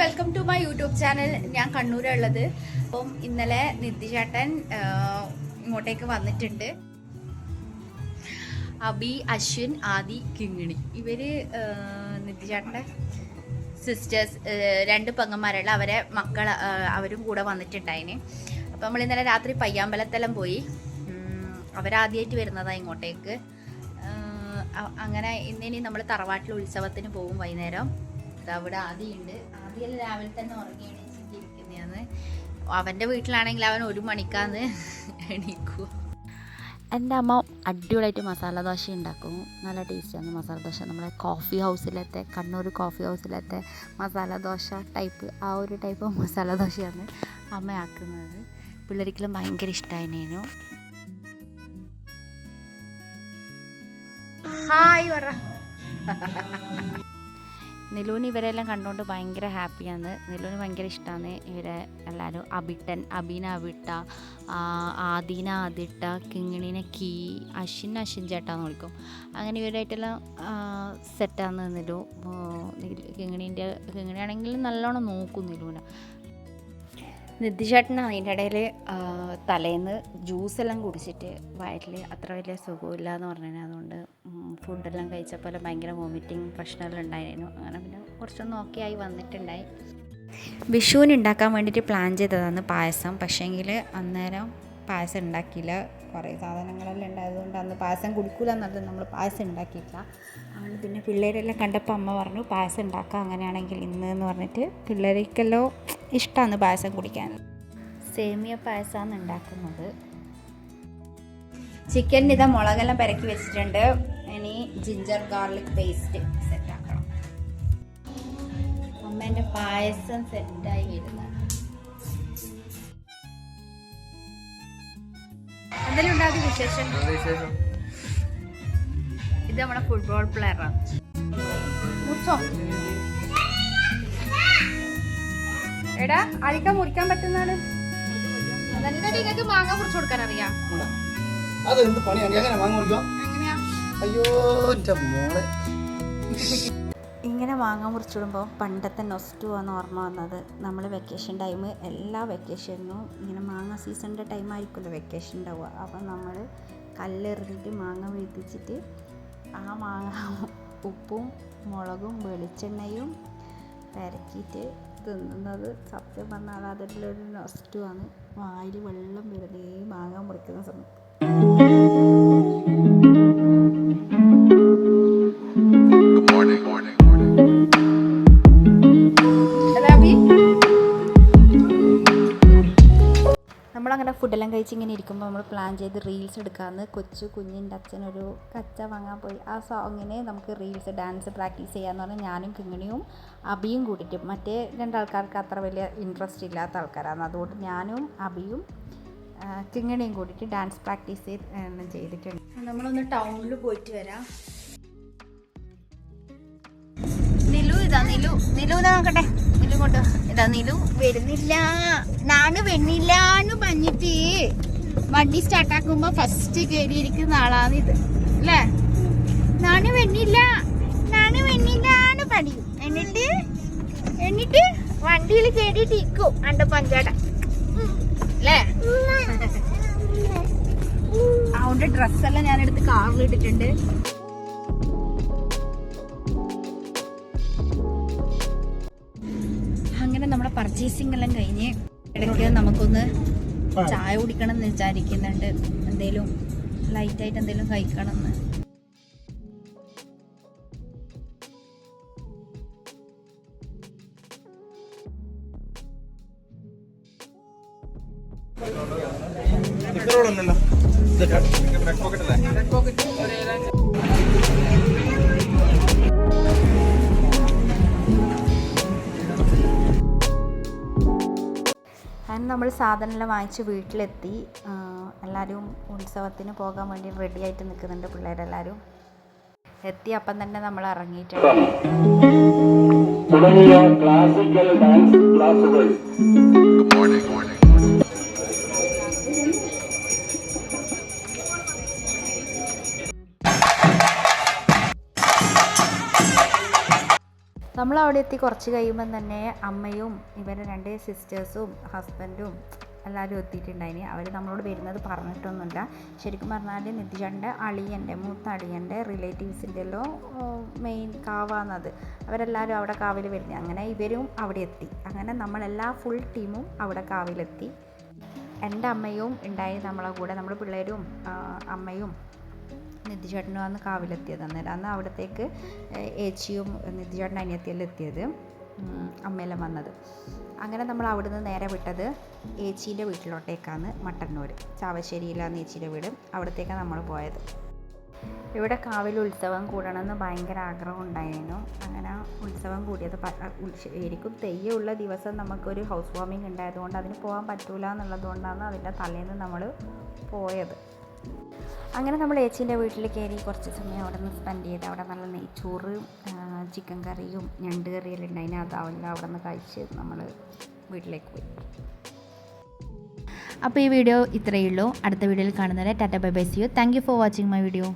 Welcome to my YouTube channel. ഞാൻ കണ്ണൂരുള്ളത്. അപ്പം ഇന്നലെ നിത്യചേട്ടൻ ഇങ്ങോട്ടേക്ക് വന്നിട്ടുണ്ട്. അബി, അശ്വിൻ, ആദി, കിങ്ങിണി ഇവര് നിത്യചേട്ടൻ്റെ സിസ്റ്റേഴ്സ്, 2 പെങ്ങന്മാരുള്ള അവരെ മക്കൾ അവരും കൂടെ വന്നിട്ടുണ്ടായിന്. അപ്പം നമ്മൾ ഇന്നലെ രാത്രി പയ്യാമ്പലത്തെല്ലാം പോയി. അവരാദ്യമായിട്ട് വരുന്നതാണ് ഇങ്ങോട്ടേക്ക്. അങ്ങനെ ഇന്നിനി നമ്മൾ തറവാട്ടിൽ ഉത്സവത്തിന് പോകും വൈകുന്നേരം. അവിടെ ആദിയുണ്ട്. ആദിയെല്ലാം രാവിലെ തന്നെ ഉറങ്ങി എണീച്ചിരിക്കുന്നതാണ്. അവൻ്റെ വീട്ടിലാണെങ്കിൽ അവൻ 1 മണിക്കാന്ന് എണീക്കൂ. എൻ്റെ അമ്മ അടിപൊളിയായിട്ട് മസാല ദോശ ഉണ്ടാക്കും. നല്ല ടേസ്റ്റിയാണ് മസാല ദോശ. നമ്മുടെ കോഫി ഹൗസിലത്തെ, കണ്ണൂർ കോഫി ഹൗസിലത്തെ മസാല ദോശ ടൈപ്പ്, ആ ഒരു ടൈപ്പ് മസാല ദോശയാണ് അമ്മ ആക്കുന്നത്. പിള്ളേർക്കെല്ലാം ഭയങ്കര ഇഷ്ടമായിരുന്നു. ഹായ് പറ. നിലൂന് ഇവരെല്ലാം കണ്ടുകൊണ്ട് ഭയങ്കര ഹാപ്പിയാണ്. നിലൂന് ഭയങ്കര ഇഷ്ടമാണ് ഇവരെ എല്ലാവരും. അബീന അബിട്ട, ആദീന ആദിട്ട, കിങ്ങിണീനെ കീ, അശ്വിൻ ചേട്ടാന്ന് വിളിക്കും. അങ്ങനെ ഇവരായിട്ടെല്ലാം സെറ്റാന്ന് നിലു. കിങ്ങിണിയാണെങ്കിൽ നല്ലോണം നോക്കും നിലൂനെ. നിത്യചേട്ടൻ അതിൻ്റെ ഇടയിൽ തലേന്ന് ജ്യൂസെല്ലാം കുടിച്ചിട്ട് വയറ്റിൽ അത്ര വലിയ സുഖമില്ല എന്ന് പറഞ്ഞു. അതുകൊണ്ട് ഫുഡെല്ലാം കഴിച്ചപ്പോൾ ഭയങ്കര വോമിറ്റിങ് പ്രശ്നമെല്ലാം ഉണ്ടായിരുന്നു. അങ്ങനെ പിന്നെ കുറച്ചൊന്നും ഓക്കെ ആയി വന്നിട്ടുണ്ടായി. വിഷുവിന് ഉണ്ടാക്കാൻ വേണ്ടിയിട്ട് പ്ലാൻ ചെയ്തതാണ് പായസം. പക്ഷേങ്കിൽ അന്നേരം പായസം ഉണ്ടാക്കിയില്ല. കുറേ സാധനങ്ങളെല്ലാം ഉണ്ടായതുകൊണ്ട് അന്ന് പായസം കുടിക്കില്ല എന്നുള്ളത് നമ്മൾ പായസം ഉണ്ടാക്കിയില്ല. അങ്ങനെ പിന്നെ പിള്ളേരെല്ലാം കണ്ടപ്പോൾ അമ്മ പറഞ്ഞു പായസം ഉണ്ടാക്കാം അങ്ങനെയാണെങ്കിൽ ഇന്ന് എന്ന് പറഞ്ഞിട്ട്. പിള്ളേർക്കെല്ലാം ഇഷ്ടമാണ് പായസം കുടിക്കാൻ. സേമിയ പായസമാണ് ഉണ്ടാക്കുന്നത്. ചിക്കൻ ഇതാ മുളകെല്ലാം പെരക്കി വെച്ചിട്ടുണ്ട്. ഇനി ജിഞ്ചർ ഗാർലിക് പേസ്റ്റ് സെറ്റാക്കണം. അമ്മേൻ്റെ പായസം സെറ്റായി വരുന്നതാണ്. എന്തെങ്കിലും ഉണ്ടാകും വിശേഷം. ഇത് നമ്മുടെ ഫുട്ബോൾ പ്ലെയറാണ്. എടാ അഴിക്കാൻ മുറിക്കാൻ പറ്റുന്നതാണ്. നിങ്ങൾക്ക് മാങ്ങ മുറിച്ചു കൊടുക്കാൻ അറിയാം. ഇങ്ങനെ മാങ്ങ മുറിച്ചിടുമ്പോൾ പണ്ടത്തെ നൊസ്റ്റുവാന്ന് ഓർമ്മ വന്നത്. നമ്മൾ വെക്കേഷൻ ടൈം, എല്ലാ വെക്കേഷനും ഇങ്ങനെ മാങ്ങ സീസണിൻ്റെ ടൈം ആയിരിക്കുമല്ലോ വെക്കേഷൻ ഉണ്ടാവുക. അപ്പം നമ്മൾ കല്ലെറിഞ്ഞിട്ട് മാങ്ങ വീഴ്ത്തിച്ചിട്ട് ആ മാങ്ങ ഉപ്പും മുളകും വെളിച്ചെണ്ണയും പെരക്കിയിട്ട് തിന്നുന്നത് സത്യം പറഞ്ഞാൽ അതിലൊരു നൊസ്റ്റുവാണ്. വായിൽ വെള്ളം വരുന്നേ മാങ്ങ മുറിക്കുന്ന സമയത്ത്. നമ്മളങ്ങനെ ഫുഡെല്ലാം കഴിച്ച് ഇങ്ങനെ ഇരിക്കുമ്പോൾ നമ്മൾ പ്ലാൻ ചെയ്ത് റീൽസ് എടുക്കാമെന്ന്. കുഞ്ഞിൻ്റെ അച്ഛനൊരു കച്ച വാങ്ങാൻ പോയി. ആ സോങ്ങിന് നമുക്ക് റീൽസ് ഡാൻസ് പ്രാക്ടീസ് ചെയ്യാമെന്ന് പറഞ്ഞാൽ ഞാനും കിങ്ങിണിയും അബിയും കൂട്ടിയിട്ട്. മറ്റേ 2 ആൾക്കാർക്ക് അത്ര വലിയ ഇൻട്രസ്റ്റ് ഇല്ലാത്ത ആൾക്കാരാണ്. അതുകൊണ്ട് ഞാനും അബിയും കിങ്ങിണിയും കൂട്ടിയിട്ട് ഡാൻസ് പ്രാക്ടീസ് ചെയ്തിട്ടുണ്ട്. നമ്മളൊന്ന് ടൗണിൽ പോയിട്ട് വരാം. നിലു ഇതാ, നിലു നോക്കട്ടെ. നിലു കൊണ്ട് ഇതാ, നിലു വരുന്നില്ല. നാണ് വെണ്ണില്ലാന്ന് പറഞ്ഞിട്ട് വണ്ടി സ്റ്റാർട്ടാക്കുമ്പോ ഫസ്റ്റ് കയറിയിരിക്കുന്ന ആളാണ് ഇത് അല്ലേ. നാണ് വെണ്ണില്ലാന്ന് പറയും. എന്നിട്ട് വണ്ടിയിൽ കയറിയിട്ട് ഇരിക്കും അണ്ട പഞ്ചാട അല്ലേ. അവന്റെ ഡ്രസ്സെല്ലാം ഞാനെടുത്ത് കാറിൽ ഇട്ടിട്ടുണ്ട്. അങ്ങനെ നമ്മുടെ പർച്ചേസിംഗ് എല്ലാം കഴിഞ്ഞ് ഇടയ്ക്ക് നമുക്കൊന്ന് ചായ കുടിക്കണം എന്ന് വിചാരിക്കുന്നുണ്ട്. എന്തേലും ലൈറ്റായിട്ട് എന്തെങ്കിലും കഴിക്കണം എന്ന്. അങ്ങനെ നമ്മൾ സാധനമെല്ലാം വാങ്ങിച്ച് വീട്ടിലെത്തി. എല്ലാവരും ഉത്സവത്തിന് പോകാൻ വേണ്ടി റെഡി ആയിട്ട് നിൽക്കുന്നുണ്ട്. പിള്ളേരെല്ലാവരും എത്തി. അപ്പം തന്നെ നമ്മൾ ഇറങ്ങിയിട്ടുണ്ട്. ക്ലാസിക്കൽ ഡാൻസ് ക്ലാസുകൾ നമ്മൾ അവിടെ എത്തി കുറച്ച് കഴിയുമ്പം തന്നെ അമ്മയും ഇവരെ 2 സിസ്റ്റേഴ്സും ഹസ്ബൻഡും എല്ലാവരും എത്തിയിട്ടുണ്ടായിന്. അവർ നമ്മളോട് വരുന്നത് പറഞ്ഞിട്ടൊന്നുമില്ല. ശരിക്കും പറഞ്ഞാൽ നിധിചേട്ടൻ്റെ അളിയൻ്റെ മൂത്ത അളിയൻ്റെ റിലേറ്റീവ്സിൻ്റെ എല്ലാം മെയിൻ കാവാന്നത്. അവരെല്ലാവരും അവിടെ കാവിൽ വരുന്നത്. അങ്ങനെ ഇവരും അവിടെ എത്തി. അങ്ങനെ നമ്മളെല്ലാ ഫുൾ ടീമും അവിടെ കാവിലെത്തി. എൻ്റെ അമ്മയും ഉണ്ടായി നമ്മളെ കൂടെ. നമ്മുടെ പിള്ളേരും അമ്മയും നിധിചേട്ടനും അന്ന് കാവിലെത്തിയത്. അന്നേരം അന്ന് അവിടത്തേക്ക് ഏച്ചിയും നിധിചേട്ടൻ്റെ അനിയത്തിയെല്ലാം എത്തിയത്, അമ്മയെല്ലാം വന്നത്. അങ്ങനെ നമ്മൾ അവിടുന്ന് നേരെ വിട്ടത് ഏച്ചീൻ്റെ വീട്ടിലോട്ടേക്കാണ്, മട്ടന്നൂർ ചാവശ്ശേരിയിലാണ് ഏച്ചീൻ്റെ വീട്. അവിടത്തേക്കാണ് നമ്മൾ പോയത്. ഇവിടെ കാവിൽ ഉത്സവം കൂടണമെന്ന് ഭയങ്കര ആഗ്രഹം ഉണ്ടായിരുന്നു. അങ്ങനെ ഉത്സവം കൂടിയത് ശരിക്കും തെയ്യമുള്ള ദിവസം നമുക്കൊരു ഹൗസ് വാമിങ് ഉണ്ടായതുകൊണ്ട് അതിന് പോകാൻ പറ്റൂല എന്നുള്ളതുകൊണ്ടാണ് അതിൻ്റെ തലേന്ന് നമ്മൾ പോയത്. അങ്ങനെ നമ്മൾ ഏച്ചീൻ്റെ വീട്ടിൽ കയറി കുറച്ച് സമയം അവിടെ നിന്ന് സ്പെൻഡ് ചെയ്ത് അവിടെ നല്ല നെയ്ച്ചോറ്, ചിക്കൻ കറിയും ഞണ്ട് കറിയെല്ലാം ഉണ്ടായിന്. അതാവില്ല അവിടെ നിന്ന് കഴിച്ച് നമ്മൾ വീട്ടിലേക്ക് പോയി. അപ്പോൾ ഈ വീഡിയോ ഇത്രയേ ഉള്ളൂ. അടുത്ത വീഡിയോയിൽ കാണുന്നവരെ tata bye bye, see you. Thank you for watching my video.